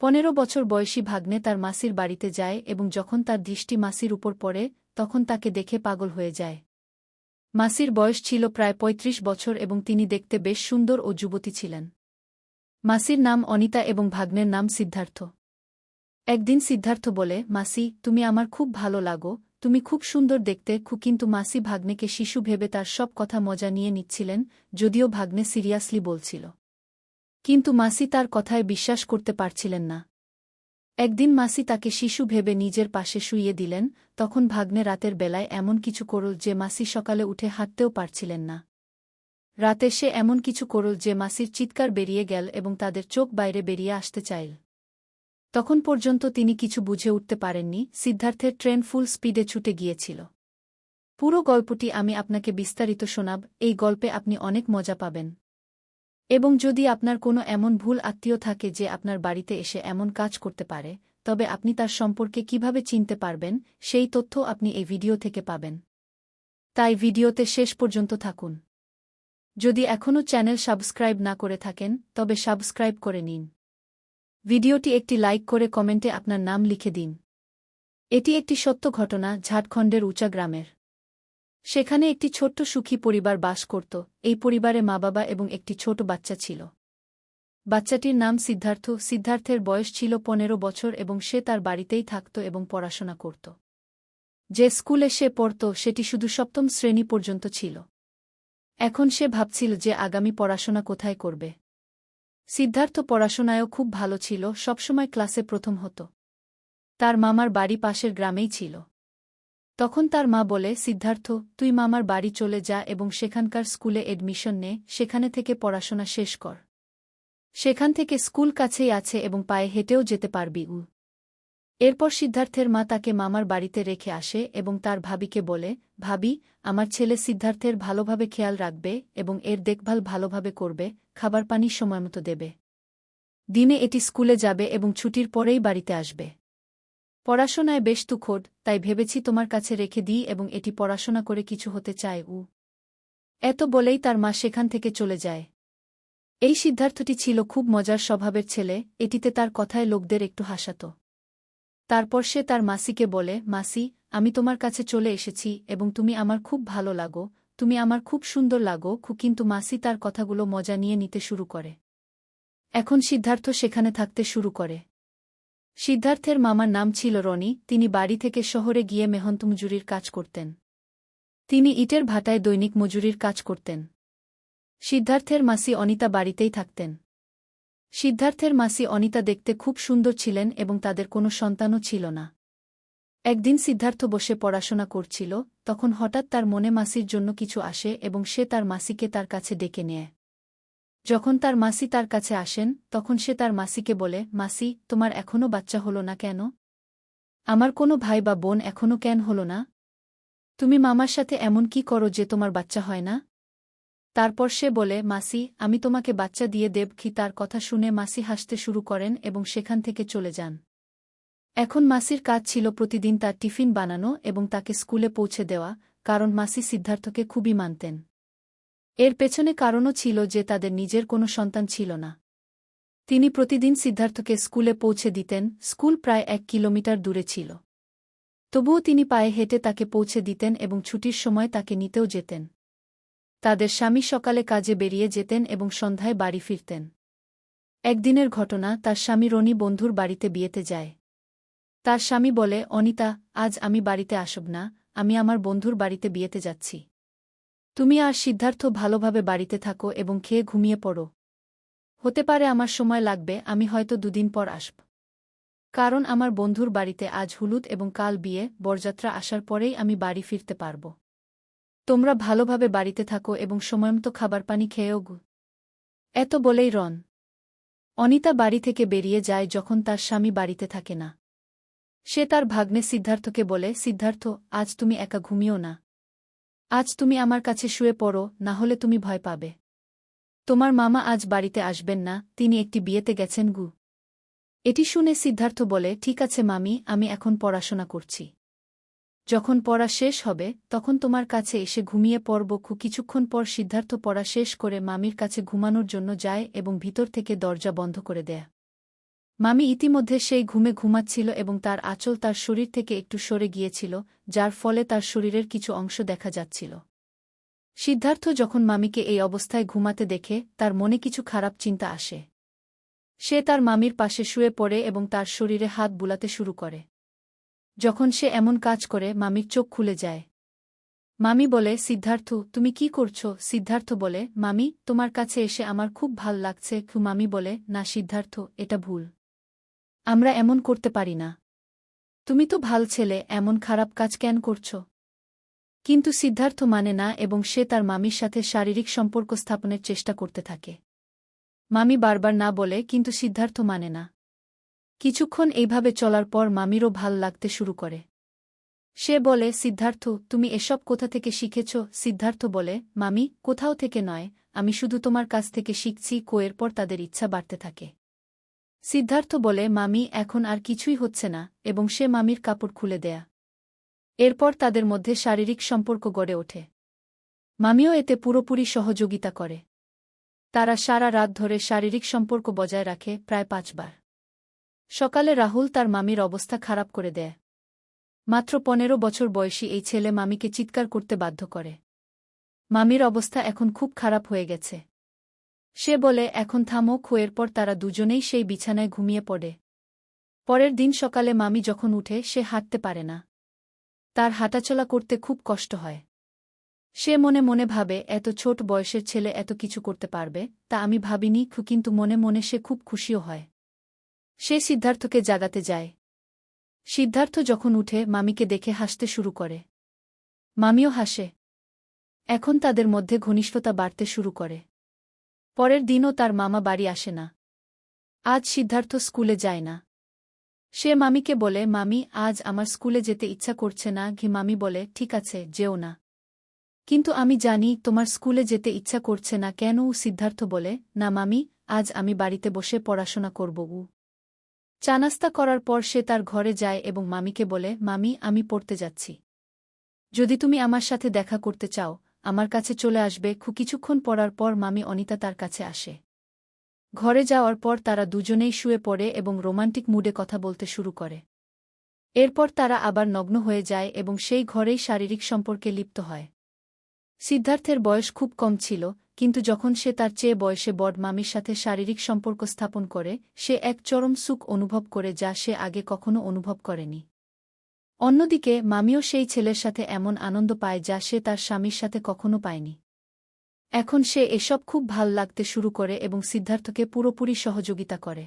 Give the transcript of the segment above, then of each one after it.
15 বছর বয়সী ভাগ্নে তার মাসির বাড়িতে যায় এবং যখন তার দৃষ্টি মাসির উপর পড়ে তখন তাকে দেখে পাগল হয়ে যায়। মাসির বয়স ছিল প্রায় ৩৫ বছর এবং তিনি দেখতে বেশ সুন্দর ও যুবতী ছিলেন। মাসির নাম অনিতা এবং ভাগ্নের নাম সিদ্ধার্থ। একদিন সিদ্ধার্থ বলে, মাসি, তুমি আমার খুব ভালো লাগো, তুমি খুব সুন্দর দেখতে। কিন্তু মাসি ভাগ্নেকে শিশু ভেবে তার সব কথা মজা নিয়ে নিচ্ছিলেন, যদিও ভাগ্নে সিরিয়াসলি বলছিল। কিন্তু মাসি তার কথায় বিশ্বাস করতে পারছিলেন না। একদিন মাসি তাকে শিশু ভেবে নিজের পাশে শুইয়ে দিলেন, তখন ভাগ্নে রাতের বেলায় এমন কিছু করল যে মাসি সকালে উঠে হাঁটতেও পারছিলেন না। রাতে সে এমন কিছু করল যে মাসির চিৎকার বেরিয়ে গেল এবং তাদের চোখ বাইরে বেরিয়ে আসতে চাইল। তখন পর্যন্ত তিনি কিছু বুঝে উঠতে পারেননি। সিদ্ধার্থের ট্রেন ফুল স্পিডে ছুটে গিয়েছিল। পুরো গল্পটি আমি আপনাকে বিস্তারিত শোনাব, এই গল্পে আপনি অনেক মজা পাবেন। এবং যদি আপনার কোনো এমন ভুল আত্মীয় থাকে যে আপনার বাড়িতে এসে এমন কাজ করতে পারে, তবে আপনি তার সম্পর্কে কিভাবে চিনতে পারবেন, সেই তথ্য আপনি এই ভিডিও থেকে পাবেন। তাই ভিডিওতে শেষ পর্যন্ত থাকুন। যদি এখনও চ্যানেল সাবস্ক্রাইব না করে থাকেন তবে সাবস্ক্রাইব করে নিন। ভিডিওটি একটি লাইক করে কমেন্টে আপনার নাম লিখে দিন। এটি একটি সত্য ঘটনা ঝাড়খণ্ডের উচা গ্রামের। সেখানে একটি ছোট্ট সুখী পরিবার বাস করত। এই পরিবারে মা-বাবা এবং একটি ছোট বাচ্চা ছিল। বাচ্চাটির নাম সিদ্ধার্থ। সিদ্ধার্থের বয়স ছিল 15 বছর এবং সে তার বাড়িতেই থাকত এবং পড়াশোনা করত। যে স্কুলে সে পড়ত সেটি শুধু 7ম শ্রেণী পর্যন্ত ছিল। এখন সে ভাবছিল যে আগামী পড়াশোনা কোথায় করবে। সিদ্ধার্থ পড়াশোনায়ও খুব ভালো ছিল, সবসময় ক্লাসে প্রথম হতো। তার মামার বাড়ি পাশের গ্রামেই ছিল। তখন তার মা বলে, সিদ্ধার্থ, তুই মামার বাড়ি চলে যা এবং সেখানকার স্কুলে এডমিশন নে, সেখানে থেকে পড়াশোনা শেষ কর। সেখান থেকে স্কুল কাছেই আছে এবং পায়ে হেঁটেও যেতে পারবি। এরপর সিদ্ধার্থের মা তাকে মামার বাড়িতে রেখে আসে এবং তার ভাবিকে বলে, ভাবি, আমার ছেলে সিদ্ধার্থের ভালোভাবে খেয়াল রাখবে এবং এর দেখভাল ভালোভাবে করবে, খাবার পানি সময়মতো দেবে। দিনে এটি স্কুলে যাবে এবং ছুটির পরেই বাড়িতে আসবে। পড়াশোনায় বেশ তুখোড়, তাই ভেবেছি তোমার কাছে রেখে দিই এবং এটি পড়াশোনা করে কিছু হতে চায়। এত বলেই তার মা সেখান থেকে চলে যায়। এই সিদ্ধার্থটি ছিল খুব মজার স্বভাবের ছেলে, এটিতে তার কথায় লোকদের একটু হাসাত। তারপর সে তার মাসিকে বলে, মাসি, আমি তোমার কাছে চলে এসেছি এবং তুমি আমার খুব ভালো লাগো, তুমি আমার খুব সুন্দর লাগো। কিন্তু মাসি তার কথাগুলো মজা নিয়ে নিতে শুরু করে। এখন সিদ্ধার্থ সেখানে থাকতে শুরু করে। সিদ্ধার্থের মামার নাম ছিল রনি। তিনি বাড়ি থেকে শহরে গিয়ে মেহনত মজুরির কাজ করতেন। তিনি ইটের ভাটায় দৈনিক মজুরির কাজ করতেন। সিদ্ধার্থের মাসি অনিতা বাড়িতেই থাকতেন। সিদ্ধার্থের মাসি অনিতা দেখতে খুব সুন্দর ছিলেন এবং তাদের কোনো সন্তানও ছিল না। একদিন সিদ্ধার্থ বসে পড়াশোনা করছিল, তখন হঠাৎ তার মনে মাসির জন্য কিছু আসে এবং সে তার মাসিকে তার কাছে ডেকে নেয়। যখন তার মাসি তার কাছে আসেন তখন সে তার মাসিকে বলে, মাসি, তোমার এখনও বাচ্চা হলো না কেন? আমার কোনো ভাই বা বোন এখনও কেন হলো না? তুমি মামার সাথে এমন কি করো যে তোমার বাচ্চা হয় না? তারপর সে বলে, মাসি, আমি তোমাকে বাচ্চা দিয়ে দেব। তার কথা শুনে মাসি হাসতে শুরু করেন এবং সেখান থেকে চলে যান। এখন মাসির কাজ ছিল প্রতিদিন তার টিফিন বানানো এবং তাকে স্কুলে পৌঁছে দেওয়া, কারণ মাসি সিদ্ধার্থকে খুবই মানতেন। এর পেছনে কারণও ছিল যে তাদের নিজের কোনো সন্তান ছিল না। তিনি প্রতিদিন সিদ্ধার্থকে স্কুলে পৌঁছে দিতেন। স্কুল প্রায় 1 কিলোমিটার দূরে ছিল। তবুও তিনি পায়ে হেঁটে তাকে পৌঁছে দিতেন এবং ছুটির সময় তাকে নিতেও যেতেন। তাদের স্বামী সকালে কাজে বেরিয়ে যেতেন এবং সন্ধ্যায় বাড়ি ফিরতেন। একদিনের ঘটনা, তার স্বামী রনি বন্ধুর বাড়িতে বিয়েতে যায়। তার স্বামী বলে, অনিতা, আজ আমি বাড়িতে আসব না, আমি আমার বন্ধুর বাড়িতে বিয়েতে যাচ্ছি। তুমি আর সিদ্ধার্থ ভালোভাবে বাড়িতে থাকো এবং খেয়ে ঘুমিয়ে পড়ো। হতে পারে আমার সময় লাগবে, আমি হয়তো 2 দিন পর আসব। কারণ আমার বন্ধুর বাড়িতে আজ হলুদ এবং কাল বিয়ে, বরযাত্রা আসার পরেই আমি বাড়ি ফিরতে পারব। তোমরা ভালোভাবে বাড়িতে থাকো এবং সময়মতো খাবার পানি খেয়েও এত বলেই অনিতা বাড়ি থেকে বেরিয়ে যায় যখন তার স্বামী বাড়িতে থাকে না। সে তার ভাগ্নে সিদ্ধার্থকে বলে, সিদ্ধার্থ, আজ তুমি একা ঘুমিও না। আজ তুমি আমার কাছে শুয়ে পড়ো, না হলে তুমি ভয় পাবে। তোমার মামা আজ বাড়িতে আসবেন না, তিনি একটি বিয়েতে গেছেন। এটি শুনে সিদ্ধার্থ বলে, ঠিক আছে মামি, আমি এখন পড়াশোনা করছি। যখন পড়া শেষ হবে তখন তোমার কাছে এসে ঘুমিয়ে পড়ব। কিছুক্ষণ পর সিদ্ধার্থ পড়া শেষ করে মামির কাছে ঘুমানোর জন্য যায় এবং ভিতর থেকে দরজা বন্ধ করে দেয়। মামি ইতিমধ্যে সেই ঘুমে ঘুমাচ্ছিল এবং তার আঁচল তার শরীর থেকে একটু সরে গিয়েছিল, যার ফলে তার শরীরের কিছু অংশ দেখা যাচ্ছিল। সিদ্ধার্থ যখন মামিকে এই অবস্থায় ঘুমাতে দেখে তার মনে কিছু খারাপ চিন্তা আসে। সে তার মামির পাশে শুয়ে পড়ে এবং তার শরীরে হাত বুলাতে শুরু করে। যখন সে এমন কাজ করে মামির চোখ খুলে যায়। মামি বলে, সিদ্ধার্থ, তুমি কি করছো? সিদ্ধার্থ বলে, মামি, তোমার কাছে এসে আমার খুব ভাল লাগছে। মামি বলে, না সিদ্ধার্থ, এটা ভুল। আমরা এমন করতে পারি না। তুমি তো ভাল ছেলে, এমন খারাপ কাজ কেন করছো? কিন্তু সিদ্ধার্থ মানে না এবং সে তার মামির সাথে শারীরিক সম্পর্ক স্থাপনের চেষ্টা করতে থাকে। মামি বারবার না বলে, কিন্তু সিদ্ধার্থ মানে না। কিছুক্ষণ এইভাবে চলার পর মামিরও ভাল লাগতে শুরু করে। সে বলে, সিদ্ধার্থ, তুমি এসব কোথা থেকে শিখেছ? সিদ্ধার্থ বলে, মামি, কোথাও থেকে নয়, আমি শুধু তোমার কাছ থেকে শিখছি। এরপর তাদের ইচ্ছা বাড়তে থাকে। সিদ্ধার্থ বলে, মামি, এখন আর কিছুই হচ্ছে না, এবং সে মামির কাপড় খুলে দেয়া। এরপর তাদের মধ্যে শারীরিক সম্পর্ক গড়ে ওঠে। মামিও এতে পুরোপুরি সহযোগিতা করে। তারা সারা রাত ধরে শারীরিক সম্পর্ক বজায় রাখে, প্রায় 5 বার। সকালে রাহুল তার মামির অবস্থা খারাপ করে দেয়। মাত্র 15 বছর বয়সী এই ছেলে মামিকে চিৎকার করতে বাধ্য করে। মামির অবস্থা এখন খুব খারাপ হয়ে গেছে। সে বলে, এখন থামো। এরপর তারা দুজনেই সেই বিছানায় ঘুমিয়ে পড়ে। পরের দিন সকালে মামি যখন উঠে সে হাঁটতে পারে না। তার হাঁটাচলা করতে খুব কষ্ট হয়। সে মনে মনে ভাবে, এত ছোট বয়সের ছেলে এত কিছু করতে পারবে, তা আমি ভাবিনি। কিন্তু মনে মনে সে খুব খুশিও হয়। সে সিদ্ধার্থকে জাগাতে যায়। সিদ্ধার্থ যখন উঠে মামিকে দেখে হাসতে শুরু করে। মামিও হাসে। এখন তাদের মধ্যে ঘনিষ্ঠতা বাড়তে শুরু করে। পরের দিনও তার মামা বাড়ি আসে না। আজ সিদ্ধার্থ স্কুলে যায় না। সে মামিকে বলে, মামি, আজ আমার স্কুলে যেতে ইচ্ছা করছে না। মামি বলে, ঠিক আছে, যেও না। কিন্তু আমি জানি তোমার স্কুলে যেতে ইচ্ছা করছে না কেন? সিদ্ধার্থ বলে, না মামি, আজ আমি বাড়িতে বসে পড়াশোনা করব। চা নাস্তা করার পর সে তার ঘরে যায় এবং মামিকে বলে, মামি, আমি পড়তে যাচ্ছি। যদি তুমি আমার সাথে দেখা করতে চাও, আমার কাছে চলে আসবে। কিছুক্ষণ পড়ার পর মামি অনিতা তার কাছে আসে। ঘরে যাওয়ার পর তারা দুজনেই শুয়ে পড়ে এবং রোমান্টিক মুডে কথা বলতে শুরু করে। এরপর তারা আবার নগ্ন হয়ে যায় এবং সেই ঘরেই শারীরিক সম্পর্কে লিপ্ত হয়। সিদ্ধার্থের বয়স খুব কম ছিল, কিন্তু যখন সে তার চেয়ে বয়সে বড় মামির সাথে শারীরিক সম্পর্ক স্থাপন করে, সে এক চরম সুখ অনুভব করে যা সে আগে কখনো অনুভব করেনি। অন্যদিকে মামিও সেই ছেলের সাথে এমন আনন্দ পায় যা সে তার স্বামীর সাথে কখনো পায়নি। এখন সে এসব খুব ভাল লাগতে শুরু করে এবং সিদ্ধার্থকে পুরোপুরি সহযোগিতা করে।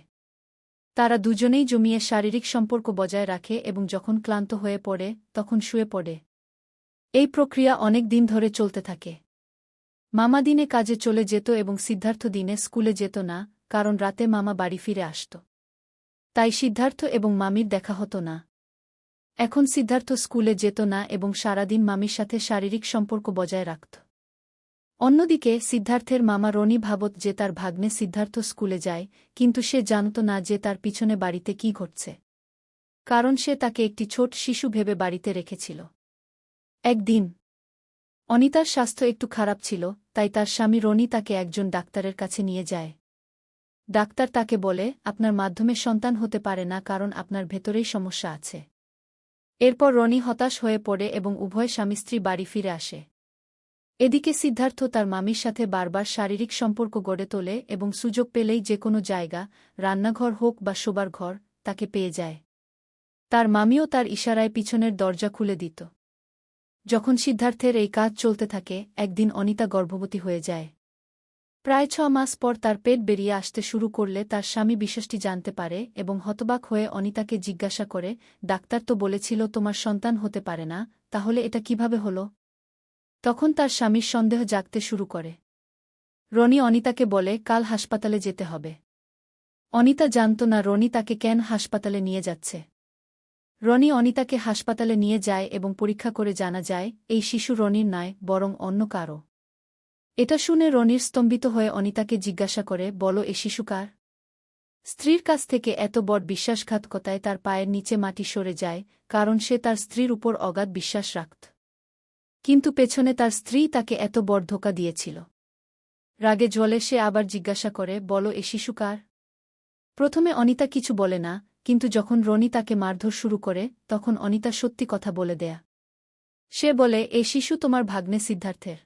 তারা দুজনেই জমিয়ে শারীরিক সম্পর্ক বজায় রাখে এবং যখন ক্লান্ত হয়ে পড়ে তখন শুয়ে পড়ে। এই প্রক্রিয়া অনেক দিন ধরে চলতে থাকে। মামা দিনে কাজে চলে যেত এবং সিদ্ধার্থ দিনে স্কুলে যেত না, কারণ রাতে মামা বাড়ি ফিরে আসত। তাই সিদ্ধার্থ এবং মামির দেখা হতো না। এখন সিদ্ধার্থ স্কুলে যেত না এবং সারাদিন মামির সাথে শারীরিক সম্পর্ক বজায় রাখত। অন্যদিকে সিদ্ধার্থের মামা রনি ভাবত যে তার ভাগ্নে সিদ্ধার্থ স্কুলে যায়, কিন্তু সে জানত না যে তার পিছনে বাড়িতে কি ঘটছে। কারণ সে তাকে একটি ছোট শিশু ভেবে বাড়িতে রেখেছিল। একদিন অনিতার স্বাস্থ্য একটু খারাপ ছিল, তাই তার স্বামী রনি তাকে একজন ডাক্তারের কাছে নিয়ে যায়। ডাক্তার তাকে বলে, আপনার মাধ্যমে সন্তান হতে পারে না, কারণ আপনার ভেতরেই সমস্যা আছে। এরপর রনি হতাশ হয়ে পড়ে এবং উভয় স্বামী স্ত্রী বাড়ি ফিরে আসে। এদিকে সিদ্ধার্থ তার মামির সাথে বারবার শারীরিক সম্পর্ক গড়ে তোলে এবং সুযোগ পেলেই যে কোনো জায়গা, রান্নাঘর হোক বা শোবার ঘর, তাকে পেয়ে যায়। তার মামিও তার ইশারায় পিছনের দরজা খুলে দিত। যখন সিদ্ধার্থের এই কাজ চলতে থাকে, একদিন অনিতা গর্ভবতী হয়ে যায়। প্রায় 6 মাস পর তার পেট বেরিয়ে আসতে শুরু করলে তার স্বামী বিষয়টি জানতে পারে এবং হতবাক হয়ে অনিতাকে জিজ্ঞাসা করে, ডাক্তার তো বলেছিল তোমার সন্তান হতে পারে না, তাহলে এটা কিভাবে হলো? তখন তার স্বামীর সন্দেহ জাগতে শুরু করে। রনি অনিতাকে বলে, কাল হাসপাতালে যেতে হবে। অনিতা জানত না রনি তাকে কেন হাসপাতালে নিয়ে যাচ্ছে। রনি অনিতাকে হাসপাতালে নিয়ে যায় এবং পরীক্ষা করে জানা যায়, এই শিশু রনির নয়, বরং অন্য কারও। এটা শুনে রনির স্তম্ভিত হয়ে অনিতাকে জিজ্ঞাসা করে, বলো, এ শিশু কার? স্ত্রীর কাছ থেকে এত বড় বিশ্বাসঘাতকতায় তার পায়ের নিচে মাটি সরে যায়, কারণ সে তার স্ত্রীর উপর অগাধ বিশ্বাস রাখত। কিন্তু পেছনে তার স্ত্রী তাকে এত বড় ধোঁকা দিয়েছিল। রাগে জ্বলে সে আবার জিজ্ঞাসা করে, বলো, এ শিশু কার? প্রথমে অনিতা কিছু বলে না, কিন্তু যখন রনি তাকে মারধর শুরু করে তখন অনিতা সত্যি কথা বলে দেয়া। সে বলে, এই শিশু তোমার ভাগ্নে সিদ্ধার্থের।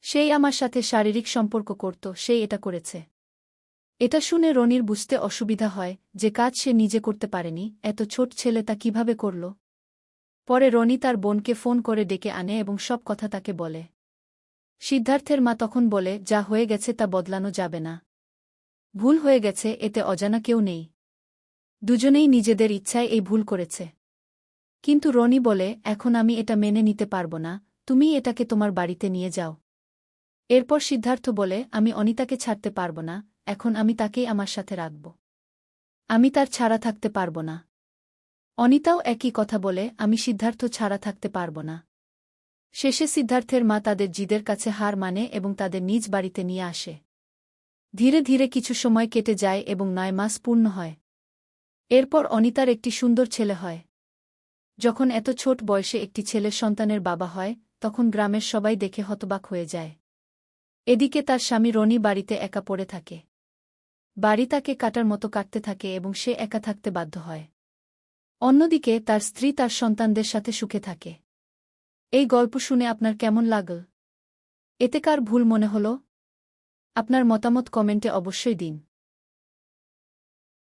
সেই আমার সাথে শারীরিক সম্পর্ক করত, সেই এটা করেছে। এটা শুনে রনির বুঝতে অসুবিধা হয় যে কাজ সে নিজে করতে পারেনি, এত ছোট ছেলে তা কিভাবে করল। পরে রনি তার বোনকে ফোন করে ডেকে আনে এবং সব কথা তাকে বলে। সিদ্ধার্থের মা তখন বলে, যা হয়ে গেছে তা বদলানো যাবে না। ভুল হয়ে গেছে, এতে অজানা কেউ নেই। দুজনেই নিজেদের ইচ্ছায় এই ভুল করেছে। কিন্তু রনি বলে, এখন আমি এটা মেনে নিতে পারব না, তুমি এটাকে তোমার বাড়িতে নিয়ে যাও। এরপর সিদ্ধার্থ বলে, আমি অনিতাকে ছাড়তে পারব না, এখন আমি তাকেই আমার সাথে রাখব। আমি তার ছাড়া থাকতে পারব না। অনিতাও একই কথা বলে, আমি সিদ্ধার্থ ছাড়া থাকতে পারব না। শেষে সিদ্ধার্থের মা তাদের জিদের কাছে হার মানে এবং তাদের নিজ বাড়িতে নিয়ে আসে। ধীরে ধীরে কিছু সময় কেটে যায় এবং 9 মাস পূর্ণ হয়। এরপর অনিতার একটি সুন্দর ছেলে হয়। যখন এত ছোট বয়সে একটি ছেলের সন্তানের বাবা হয়, তখন গ্রামের সবাই দেখে হতবাক হয়ে যায়। এদিকে তার স্বামী রনি বাড়িতে একা পড়ে থাকে। বাড়ি তাকে কাটার মতো কাটতে থাকে এবং সে একা থাকতে বাধ্য হয়। অন্যদিকে তার স্ত্রী তার সন্তানদের সাথে সুখে থাকে। এই গল্প শুনে আপনার কেমন লাগল? এতে কার ভুল মনে হল? আপনার মতামত কমেন্টে অবশ্যই দিন।